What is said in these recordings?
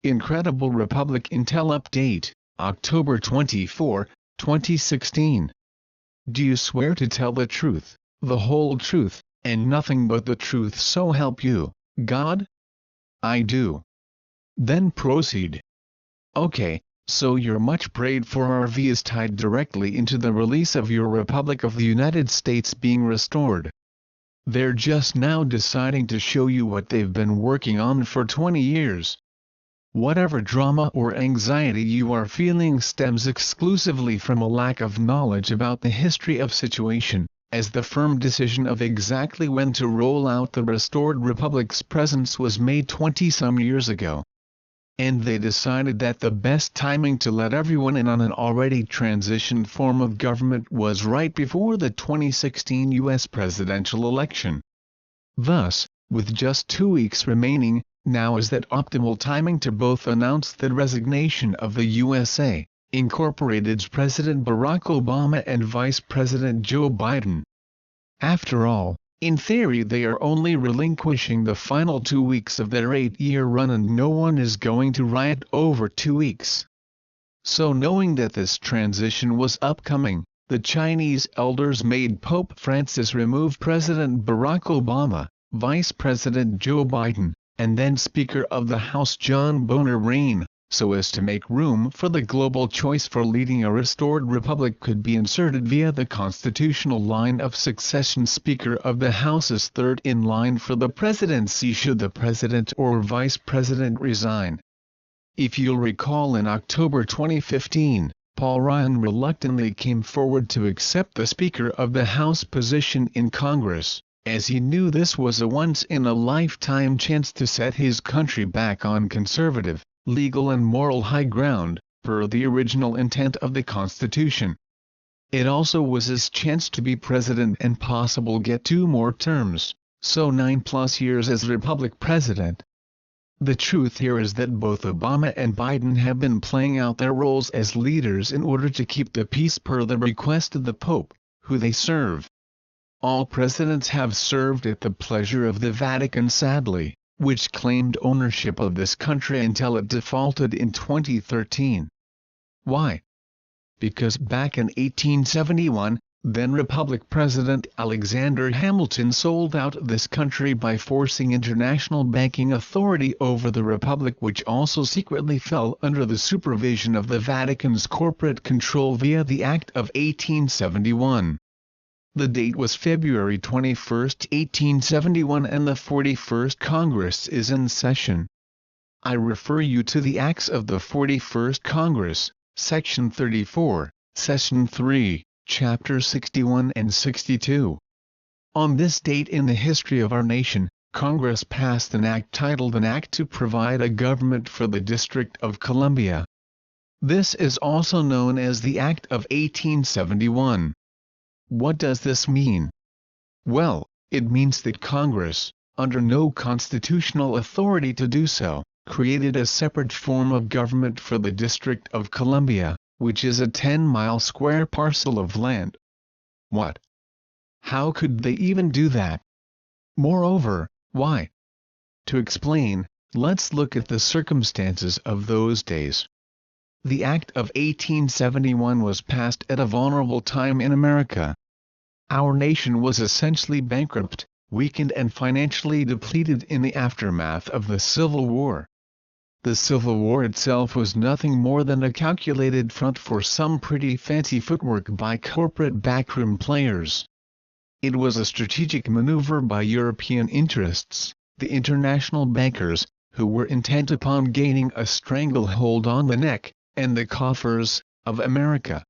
Incredible Republic Intel Update, October 24, 2016. Do you swear to tell the truth, the whole truth, and nothing but the truth so help you, God? I do. Then proceed. Okay, so your much prayed for RV is tied directly into the release of your Republic of the United States being restored. They're just now deciding to show you what they've been working on for 20 years. Whatever drama or anxiety you are feeling stems exclusively from a lack of knowledge about the history of situation, as the firm decision of exactly when to roll out the restored Republic's presence was made 20-some years ago. And they decided that the best timing to let everyone in on an already transitioned form of government was right before the 2016 U.S. presidential election. Thus, with just 2 weeks remaining, now is that optimal timing to both announce the resignation of the USA, Incorporated's President Barack Obama and Vice President Joe Biden. After all, in theory they are only relinquishing the final 2 weeks of their 8-year run, and no one is going to riot over 2 weeks. So knowing that this transition was upcoming, the Chinese elders made Pope Francis remove President Barack Obama, Vice President Joe Biden, and then Speaker of the House John Boehner reign, so as to make room for the global choice for leading a restored republic could be inserted via the constitutional line of succession. Speaker of the House is third in line for the presidency should the president or vice president resign. If you'll recall, in October 2015, Paul Ryan reluctantly came forward to accept the Speaker of the House position in Congress, as he knew this was a once-in-a-lifetime chance to set his country back on conservative, legal and moral high ground, per the original intent of the Constitution. It also was his chance to be president and possible get 2 more terms, so 9+ years as Republic president. The truth here is that both Obama and Biden have been playing out their roles as leaders in order to keep the peace per the request of the Pope, who they serve. All presidents have served at the pleasure of the Vatican, sadly, which claimed ownership of this country until it defaulted in 2013. Why? Because back in 1871, then Republic President Alexander Hamilton sold out this country by forcing international banking authority over the Republic, which also secretly fell under the supervision of the Vatican's corporate control via the Act of 1871. The date was February 21, 1871, and the 41st Congress is in session. I refer you to the Acts of the 41st Congress, Section 34, Session 3, Chapter 61 and 62. On this date in the history of our nation, Congress passed an act titled an Act to Provide a Government for the District of Columbia. This is also known as the Act of 1871. What does this mean? Well, it means that Congress, under no constitutional authority to do so, created a separate form of government for the District of Columbia, which is a 10-mile square parcel of land. What? How could they even do that? Moreover, why? To explain, let's look at the circumstances of those days. The Act of 1871 was passed at a vulnerable time in America. Our nation was essentially bankrupt, weakened and financially depleted in the aftermath of the Civil War. The Civil War itself was nothing more than a calculated front for some pretty fancy footwork by corporate backroom players. It was a strategic maneuver by European interests, the international bankers, who were intent upon gaining a stranglehold on the neck and the coffers of America.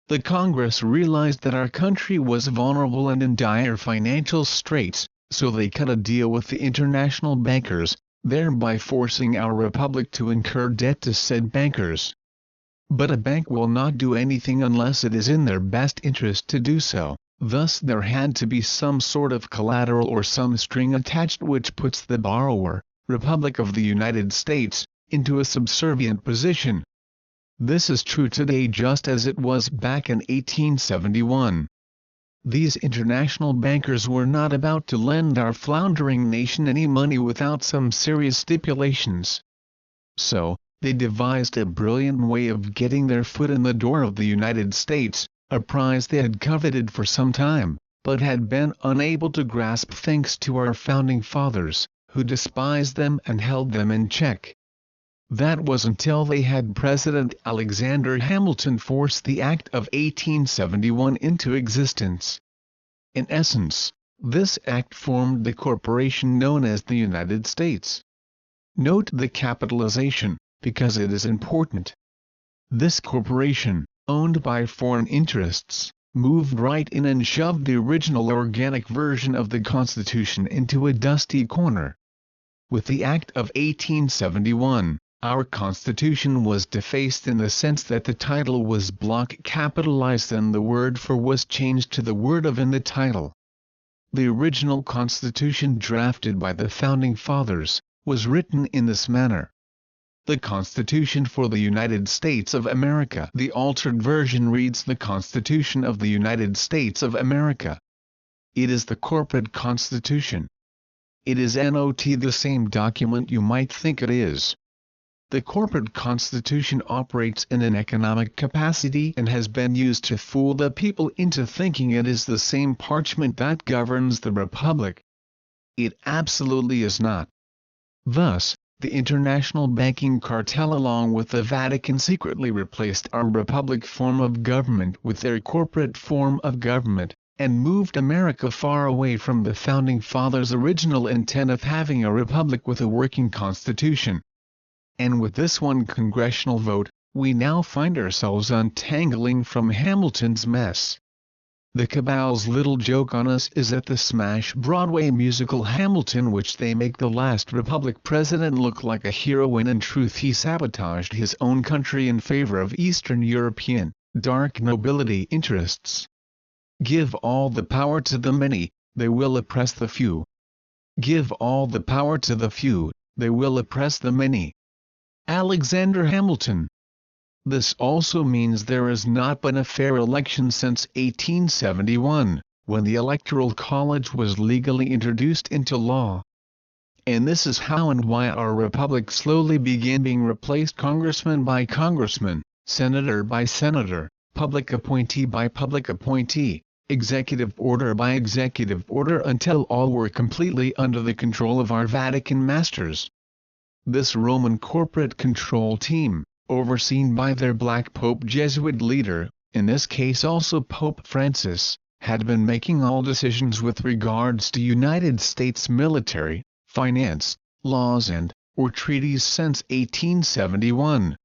The Congress realized that our country was vulnerable and in dire financial straits, so they cut a deal with the international bankers, thereby forcing our republic to incur debt to said bankers. But a bank will not do anything unless it is in their best interest to do so, thus there had to be some sort of collateral or some string attached which puts the borrower, Republic of the United States, into a subservient position. This is true today just as it was back in 1871. These international bankers were not about to lend our floundering nation any money without some serious stipulations. So, they devised a brilliant way of getting their foot in the door of the United States, a prize they had coveted for some time, but had been unable to grasp thanks to our founding fathers, who despised them and held them in check. That was until they had President Alexander Hamilton force the Act of 1871 into existence. In essence, this act formed the corporation known as the United States. Note the capitalization, because it is important. This corporation, owned by foreign interests, moved right in and shoved the original organic version of the Constitution into a dusty corner. With the Act of 1871, our Constitution was defaced in the sense that the title was block capitalized and the word for was changed to the word of in the title. The original Constitution drafted by the Founding Fathers was written in this manner. The Constitution for the United States of America. The altered version reads the Constitution of the United States of America. It is the corporate constitution. It is not the same document you might think it is. The corporate constitution operates in an economic capacity and has been used to fool the people into thinking it is the same parchment that governs the republic. It absolutely is not. Thus, the international banking cartel along with the Vatican secretly replaced our republic form of government with their corporate form of government, and moved America far away from the Founding Fathers' original intent of having a republic with a working constitution. And with this one congressional vote, we now find ourselves untangling from Hamilton's mess. The cabal's little joke on us is that the smash Broadway musical Hamilton, which they make the last Republic president look like a hero, in truth he sabotaged his own country in favor of Eastern European, dark nobility interests. Give all the power to the many, they will oppress the few. Give all the power to the few, they will oppress the many. Alexander Hamilton. This also means there has not been a fair election since 1871, when the Electoral College was legally introduced into law. And this is how and why our republic slowly began being replaced congressman by congressman, senator by senator, public appointee by public appointee, executive order by executive order, until all were completely under the control of our Vatican masters. This Roman corporate control team, overseen by their Black Pope Jesuit leader, in this case also Pope Francis, had been making all decisions with regards to United States military, finance, laws or treaties since 1871.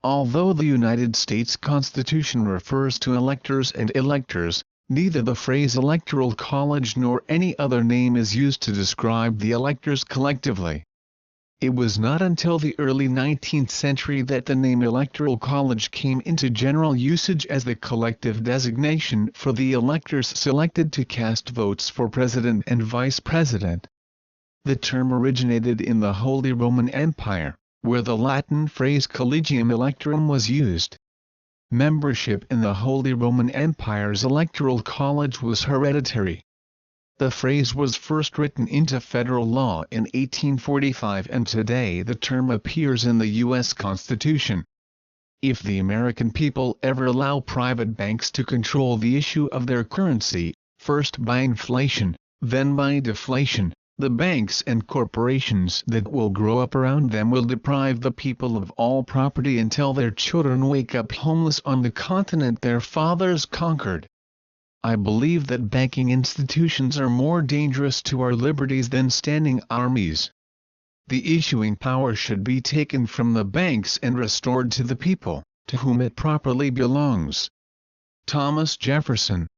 Although the United States Constitution refers to electors and electors, neither the phrase Electoral College nor any other name is used to describe the electors collectively. It was not until the early 19th century that the name Electoral College came into general usage as the collective designation for the electors selected to cast votes for president and vice president. The term originated in the Holy Roman Empire, where the Latin phrase collegium electorum was used. Membership in the Holy Roman Empire's Electoral College was hereditary. The phrase was first written into federal law in 1845, and today the term appears in the U.S. Constitution. If the American people ever allow private banks to control the issue of their currency, first by inflation, then by deflation, the banks and corporations that will grow up around them will deprive the people of all property until their children wake up homeless on the continent their fathers conquered. I believe that banking institutions are more dangerous to our liberties than standing armies. The issuing power should be taken from the banks and restored to the people, to whom it properly belongs. Thomas Jefferson.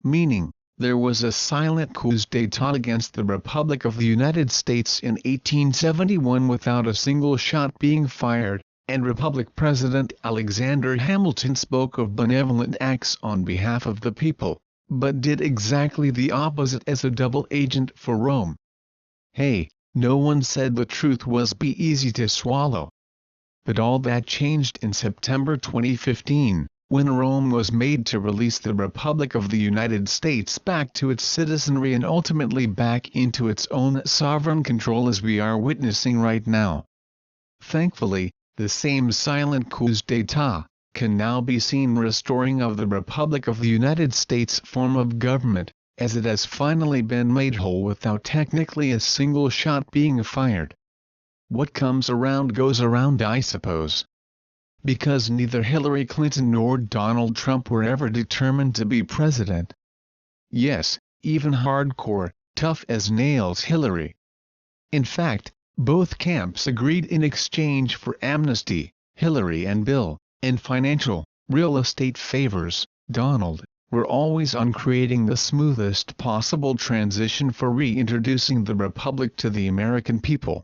Meaning, there was a silent coup d'état against the Republic of the United States in 1871 without a single shot being fired, and Republic President Alexander Hamilton spoke of benevolent acts on behalf of the people, but did exactly the opposite as a double agent for Rome. Hey, no one said the truth was be easy to swallow. But all that changed in September 2015, when Rome was made to release the Republic of the United States back to its citizenry and ultimately back into its own sovereign control, as we are witnessing right now. Thankfully, the same silent coups d'état can now be seen restoring of the Republic of the United States form of government, as it has finally been made whole without technically a single shot being fired. What comes around goes around, I suppose. Because neither Hillary Clinton nor Donald Trump were ever determined to be president. Yes, even hardcore, tough as nails Hillary. In fact, both camps agreed in exchange for amnesty, Hillary and Bill, and financial, real estate favors, Donald, were always on creating the smoothest possible transition for reintroducing the Republic to the American people.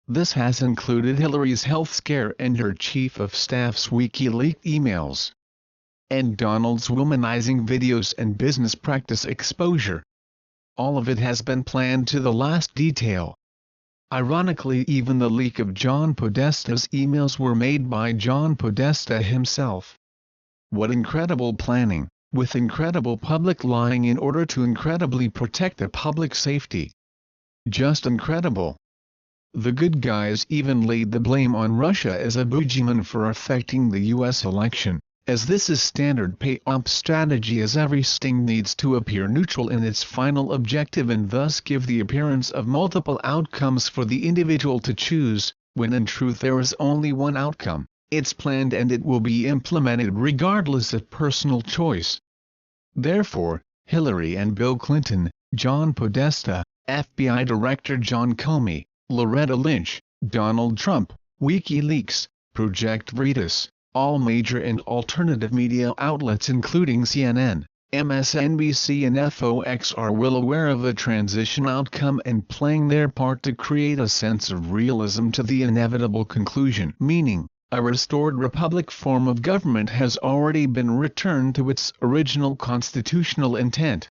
This has included Hillary's health scare and her chief of staff's WikiLeaks emails. And Donald's womanizing videos and business practice exposure. All of it has been planned to the last detail. Ironically, even the leak of John Podesta's emails were made by John Podesta himself. What incredible planning, with incredible public lying in order to incredibly protect the public safety. Just incredible. The good guys even laid the blame on Russia as a boogeyman for affecting the U.S. election, as this is standard pay-op strategy, as every sting needs to appear neutral in its final objective and thus give the appearance of multiple outcomes for the individual to choose, when in truth there is only one outcome. It's planned and it will be implemented regardless of personal choice. Therefore, Hillary and Bill Clinton, John Podesta, FBI Director John Comey, Loretta Lynch, Donald Trump, WikiLeaks, Project Veritas, all major and alternative media outlets including CNN, MSNBC and FOX are well aware of the transition outcome and playing their part to create a sense of realism to the inevitable conclusion, meaning, a restored republic form of government has already been returned to its original constitutional intent.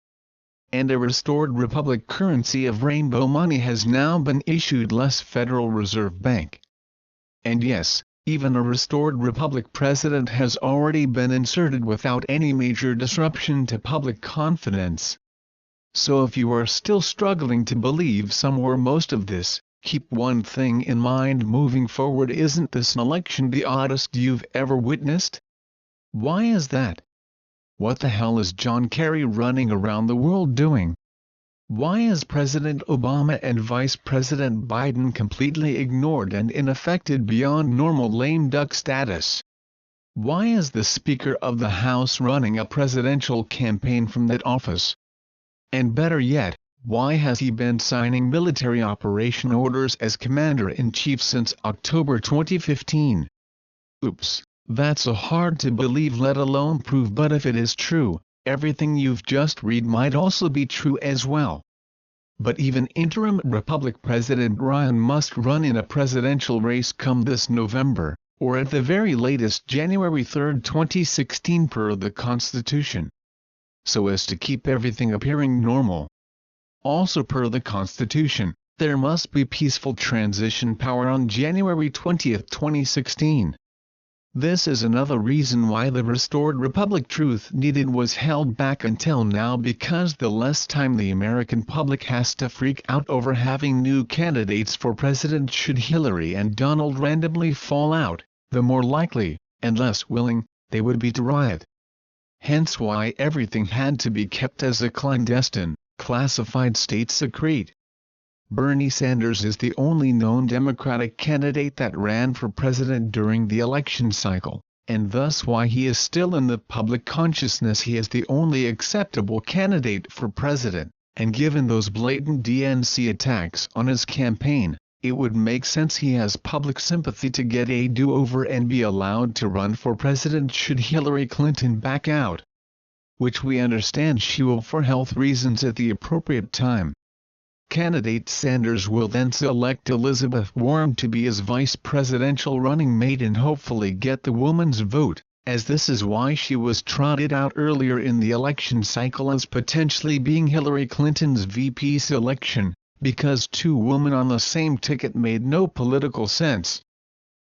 And a restored republic currency of rainbow money has now been issued, less Federal Reserve Bank. And yes, even a restored republic president has already been inserted without any major disruption to public confidence. So if you are still struggling to believe some or most of this, keep one thing in mind moving forward: isn't this election the oddest you've ever witnessed? Why is that? What the hell is John Kerry running around the world doing? Why is President Obama and Vice President Biden completely ignored and unaffected beyond normal lame duck status? Why is the Speaker of the House running a presidential campaign from that office? And better yet, why has he been signing military operation orders as Commander-in-Chief since October 2015? Oops, that's so hard to believe, let alone prove, but if it is true, everything you've just read might also be true as well. But even interim Republic President Ryan must run in a presidential race come this November, or at the very latest January 3, 2016 per the Constitution. So as to keep everything appearing normal. Also per the Constitution, there must be peaceful transition power on January 20, 2016. This is another reason why the restored republic truth needed was held back until now, because the less time the American public has to freak out over having new candidates for president should Hillary and Donald randomly fall out, the more likely, and less willing, they would be to riot. Hence why everything had to be kept as a clandestine, classified state secret. Bernie Sanders is the only known Democratic candidate that ran for president during the election cycle, and thus why he is still in the public consciousness. He is the only acceptable candidate for president, and given those blatant DNC attacks on his campaign, it would make sense he has public sympathy to get a do-over and be allowed to run for president should Hillary Clinton back out. Which we understand she will for health reasons at the appropriate time. Candidate Sanders will then select Elizabeth Warren to be his vice presidential running mate and hopefully get the woman's vote, as this is why she was trotted out earlier in the election cycle as potentially being Hillary Clinton's VP selection, because two women on the same ticket made no political sense.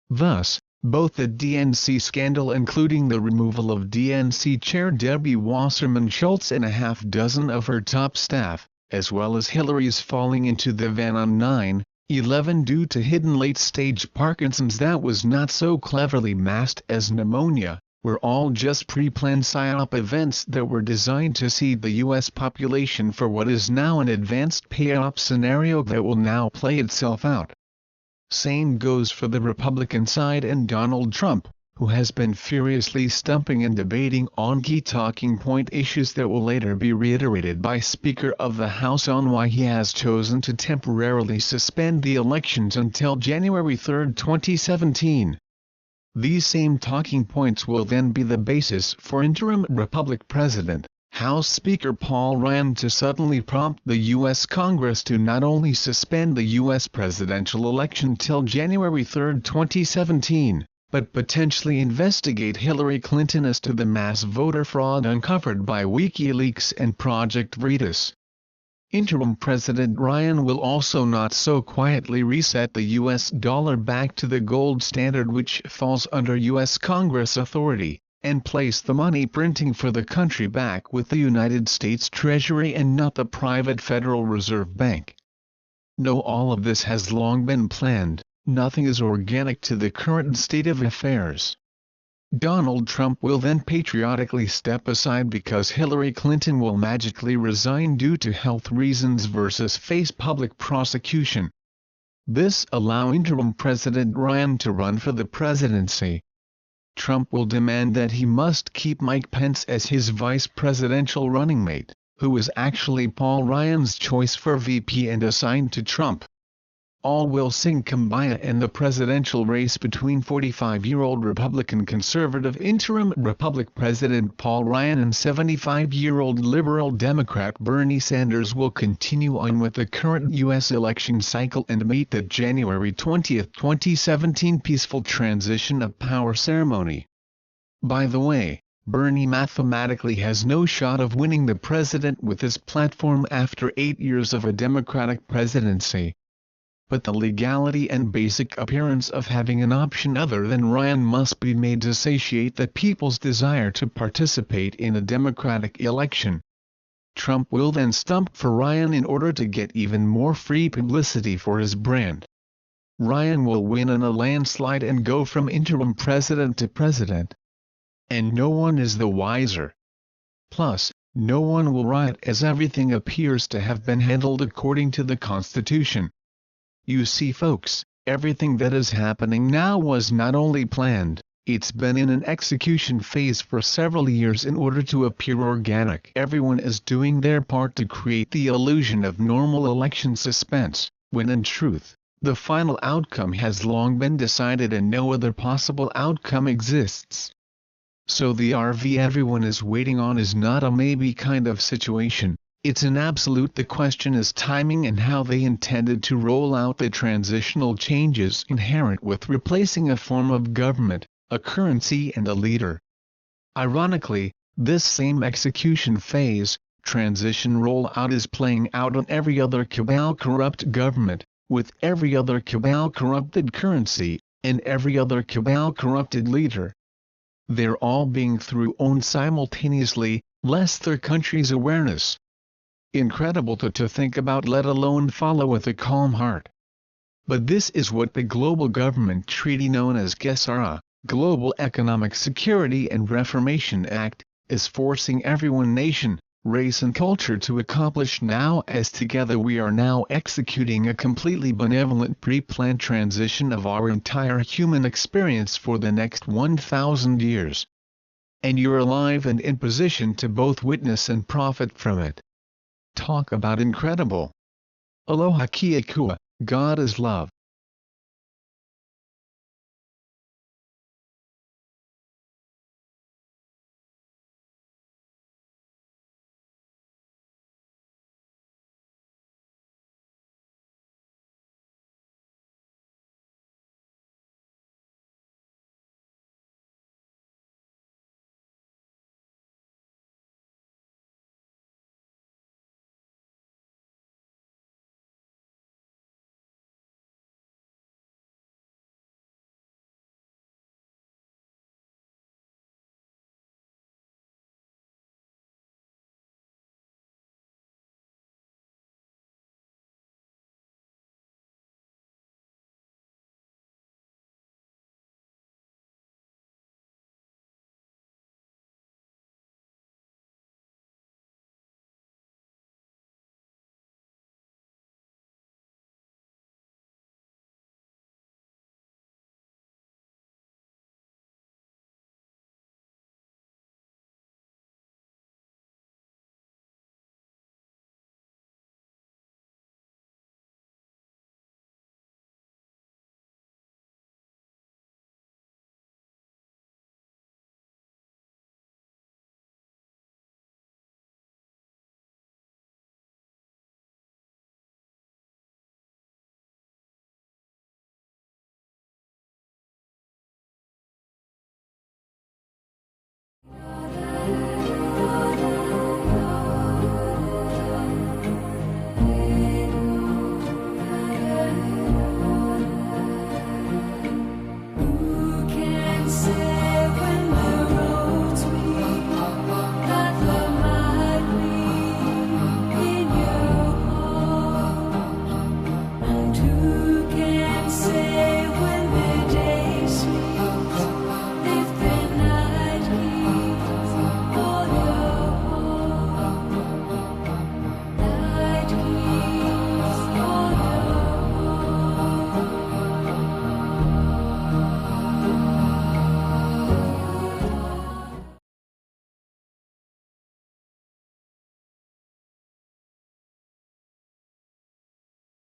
Thus, both the DNC scandal, including the removal of DNC Chair Debbie Wasserman Schultz and a half dozen of her top staff, as well as Hillary's falling into the van on 9/11 11 Due to hidden late-stage Parkinson's that was not so cleverly masked as pneumonia, were all just pre-planned psyop events that were designed to seed the U.S. population for what is now an advanced payoff scenario that will now play itself out. Same goes for the Republican side and Donald Trump, who has been furiously stumping and debating on key talking point issues that will later be reiterated by Speaker of the House on why he has chosen to temporarily suspend the elections until January 3, 2017. These same talking points will then be the basis for interim Republican President, House Speaker Paul Ryan to suddenly prompt the U.S. Congress to not only suspend the U.S. presidential election till January 3, 2017, but potentially investigate Hillary Clinton as to the mass voter fraud uncovered by WikiLeaks and Project Veritas. Interim President Ryan will also not so quietly reset the U.S. dollar back to the gold standard, which falls under U.S. Congress authority, and place the money printing for the country back with the United States Treasury and not the private Federal Reserve Bank. No, all of this has long been planned. Nothing is organic to the current state of affairs. Donald Trump will then patriotically step aside because Hillary Clinton will magically resign due to health reasons versus face public prosecution. This allows interim President Ryan to run for the presidency. Trump will demand that he must keep Mike Pence as his vice presidential running mate, who is actually Paul Ryan's choice for VP and assigned to Trump. All will sing Kumbaya in the presidential race between 45-year-old Republican conservative interim Republican President Paul Ryan and 75-year-old liberal Democrat Bernie Sanders will continue on with the current U.S. election cycle and meet the January 20, 2017 peaceful transition of power ceremony. By the way, Bernie mathematically has no shot of winning the president with his platform after 8 years of a Democratic presidency. But the legality and basic appearance of having an option other than Ryan must be made to satiate the people's desire to participate in a democratic election. Trump will then stump for Ryan in order to get even more free publicity for his brand. Ryan will win in a landslide and go from interim president to president. And no one is the wiser. Plus, no one will riot as everything appears to have been handled according to the Constitution. You see, folks, everything that is happening now was not only planned, it's been in an execution phase for several years in order to appear organic. Everyone is doing their part to create the illusion of normal election suspense, when in truth, the final outcome has long been decided and no other possible outcome exists. So the RV everyone is waiting on is not a maybe kind of situation. It's an absolute. The question is timing and how they intended to roll out the transitional changes inherent with replacing a form of government, a currency and a leader. Ironically, this same execution phase, transition rollout, is playing out on every other cabal corrupt government, with every other cabal corrupted currency, and every other cabal corrupted leader. They're all being thrown simultaneously, lest their country's awareness. Incredible to think about, let alone follow with a calm heart. But this is what the Global Government Treaty, known as GESARA, Global Economic Security and Reformation Act, is forcing everyone, nation, race and culture to accomplish now, as together we are now executing a completely benevolent pre-planned transition of our entire human experience for the next 1,000 years. And you're alive and in position to both witness and profit from it. Talk about incredible. Aloha Kia Kua, God is love.